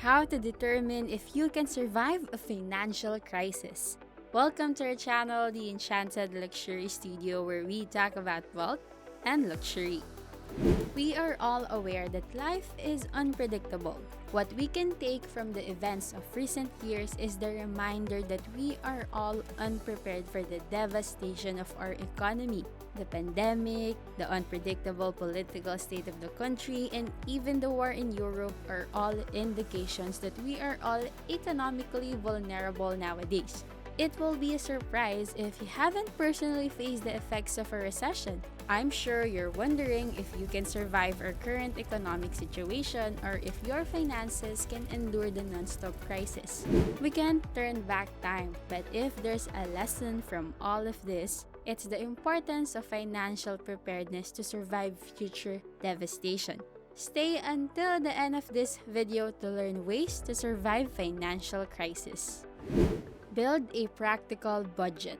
How to determine if you can survive a financial crisis. Welcome to our channel, the Enchanted Luxury Studio, where we talk about wealth and luxury. We are all aware that life is unpredictable. What we can take from the events of recent years is the reminder that we are all unprepared for the devastation of our economy. The pandemic, the unpredictable political state of the country, and even the war in Europe are all indications that we are all economically vulnerable nowadays. It will be a surprise if you haven't personally faced the effects of a recession. I'm sure you're wondering if you can survive our current economic situation or if your finances can endure the non-stop crisis. We can't turn back time, but if there's a lesson from all of this, it's the importance of financial preparedness to survive future devastation. Stay until the end of this video to learn ways to survive financial crisis. Build a practical budget.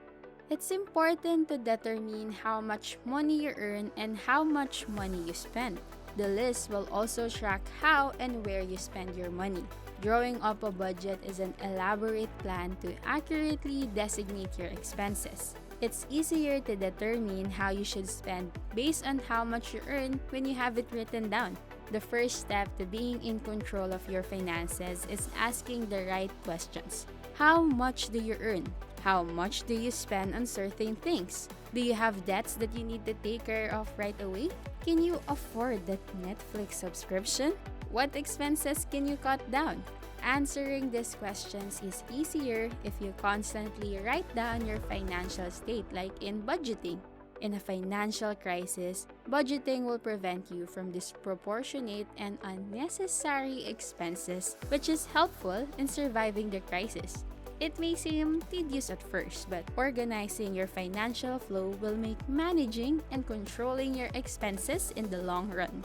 It's important to determine how much money you earn and how much money you spend. The list will also track how and where you spend your money. Drawing up a budget is an elaborate plan to accurately designate your expenses. It's easier to determine how you should spend based on how much you earn when you have it written down. The first step to being in control of your finances is asking the right questions. How much do you earn? How much do you spend on certain things? Do you have debts that you need to take care of right away? Can you afford that Netflix subscription? What expenses can you cut down? Answering these questions is easier if you constantly write down your financial state, like in budgeting. In a financial crisis, budgeting will prevent you from disproportionate and unnecessary expenses, which is helpful in surviving the crisis. It may seem tedious at first, but organizing your financial flow will make managing and controlling your expenses in the long run.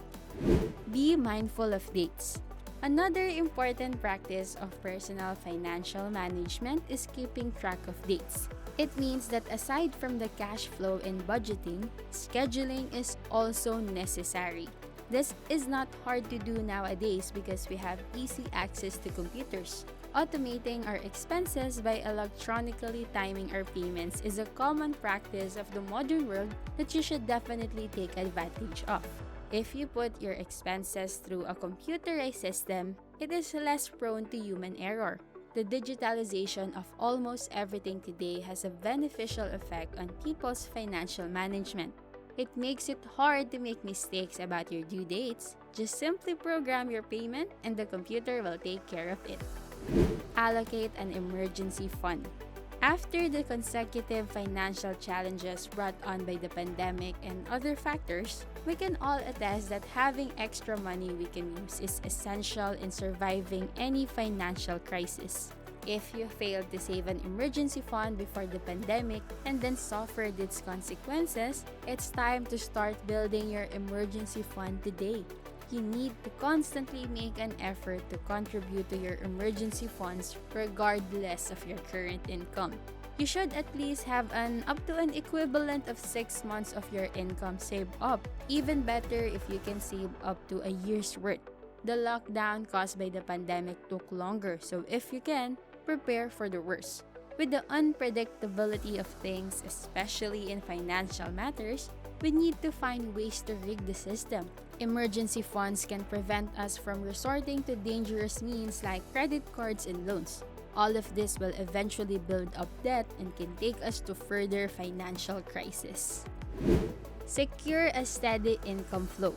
Be mindful of dates. Another important practice of personal financial management is keeping track of dates. It means that aside from the cash flow and budgeting, scheduling is also necessary. This is not hard to do nowadays because we have easy access to computers. Automating our expenses by electronically timing our payments is a common practice of the modern world that you should definitely take advantage of. If you put your expenses through a computerized system, it is less prone to human error. The digitalization of almost everything today has a beneficial effect on people's financial management. It makes it hard to make mistakes about your due dates. Just simply program your payment and the computer will take care of it. Allocate an emergency fund. After the consecutive financial challenges brought on by the pandemic and other factors, we can all attest that having extra money we can use is essential in surviving any financial crisis. If you failed to save an emergency fund before the pandemic and then suffered its consequences, it's time to start building your emergency fund today. You need to constantly make an effort to contribute to your emergency funds regardless of your current income. You should at least have up to an equivalent of 6 months of your income saved up. Even better if you can save up to a year's worth. The lockdown caused by the pandemic took longer, so if you can, prepare for the worst. With the unpredictability of things, especially in financial matters, we need to find ways to rig the system. Emergency funds can prevent us from resorting to dangerous means like credit cards and loans. All of this will eventually build up debt and can take us to further financial crisis. Secure a steady income flow.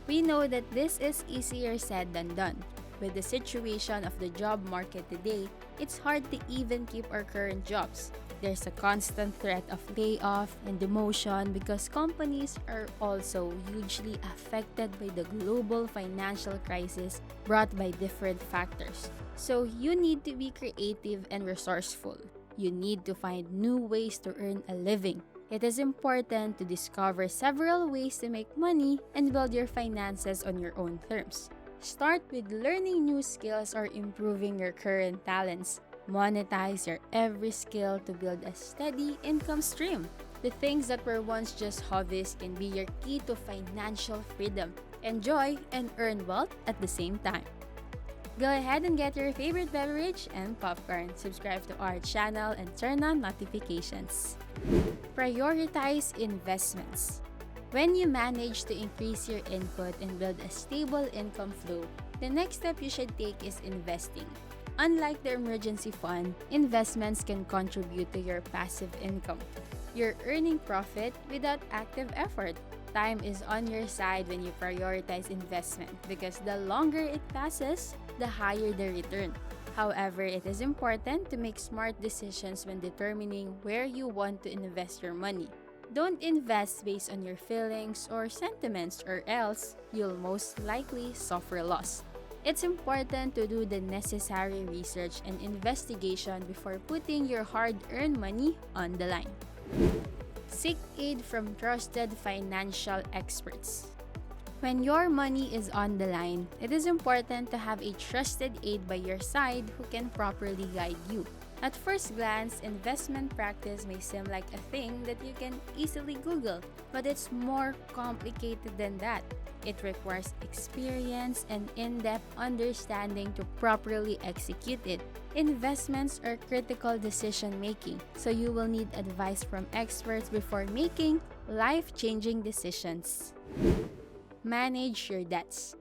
We know that this is easier said than done. With the situation of the job market today, it's hard to even keep our current jobs. There's a constant threat of layoff and demotion because companies are also hugely affected by the global financial crisis brought by different factors. So you need to be creative and resourceful. You need to find new ways to earn a living. It is important to discover several ways to make money and build your finances on your own terms. Start with learning new skills or improving your current talents. Monetize your every skill to build a steady income stream. The things that were once just hobbies can be your key to financial freedom. Enjoy and earn wealth at the same time. Go ahead and get your favorite beverage and popcorn. Subscribe to our channel and turn on notifications. Prioritize investments. When you manage to increase your input and build a stable income flow, the next step you should take is investing. Unlike the emergency fund, investments can contribute to your passive income. You're earning profit without active effort. Time is on your side when you prioritize investment because the longer it passes, the higher the return. However, it is important to make smart decisions when determining where you want to invest your money. Don't invest based on your feelings or sentiments, or else you'll most likely suffer loss. It's important to do the necessary research and investigation before putting your hard-earned money on the line. Seek aid from trusted financial experts. When your money is on the line, it is important to have a trusted aid by your side who can properly guide you. At first glance, investment practice may seem like a thing that you can easily Google, but it's more complicated than that. It requires experience and in-depth understanding to properly execute it. Investments are critical decision-making, so you will need advice from experts before making life-changing decisions. Manage your debts.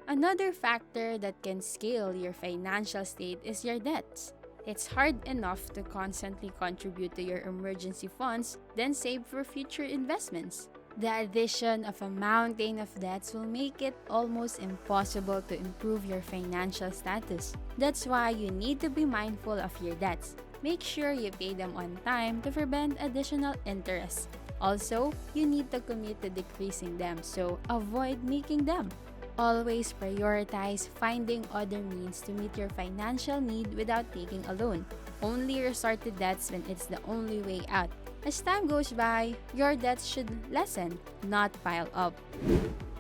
Another factor that can scale your financial state is your debts. It's hard enough to constantly contribute to your emergency funds, then save for future investments. The addition of a mountain of debts will make it almost impossible to improve your financial status. That's why you need to be mindful of your debts. Make sure you pay them on time to prevent additional interest. Also, you need to commit to decreasing them, so avoid making them. Always prioritize finding other means to meet your financial need without taking a loan. Only resort to debts when it's the only way out. As time goes by, your debts should lessen, not pile up.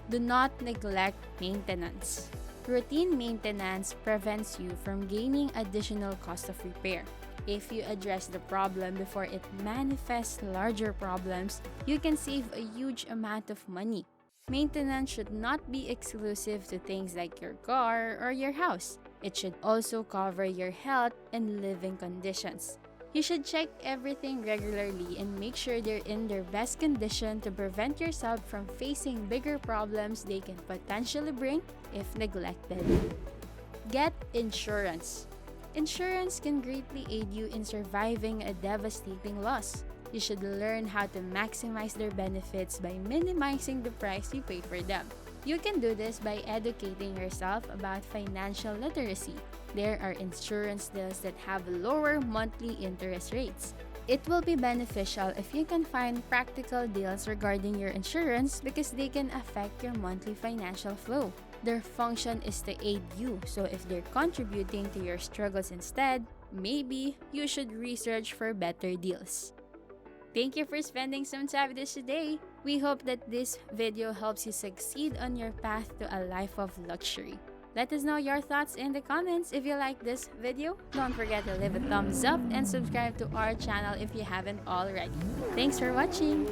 Do not neglect maintenance. Routine maintenance prevents you from gaining additional cost of repair. If you address the problem before it manifests larger problems, you can save a huge amount of money. Maintenance should not be exclusive to things like your car or your house. It should also cover your health and living conditions. You should check everything regularly and make sure they're in their best condition to prevent yourself from facing bigger problems they can potentially bring if neglected. Get insurance. Insurance can greatly aid you in surviving a devastating loss. You should learn how to maximize their benefits by minimizing the price you pay for them. You can do this by educating yourself about financial literacy. There are insurance deals that have lower monthly interest rates. It will be beneficial if you can find practical deals regarding your insurance because they can affect your monthly financial flow. Their function is to aid you, so if they're contributing to your struggles instead, maybe you should research for better deals. Thank you for spending some time with us today. We hope that this video helps you succeed on your path to a life of luxury. Let us know your thoughts in the comments. If you like this video, don't forget to leave a thumbs up and subscribe to our channel if you haven't already. Thanks for watching!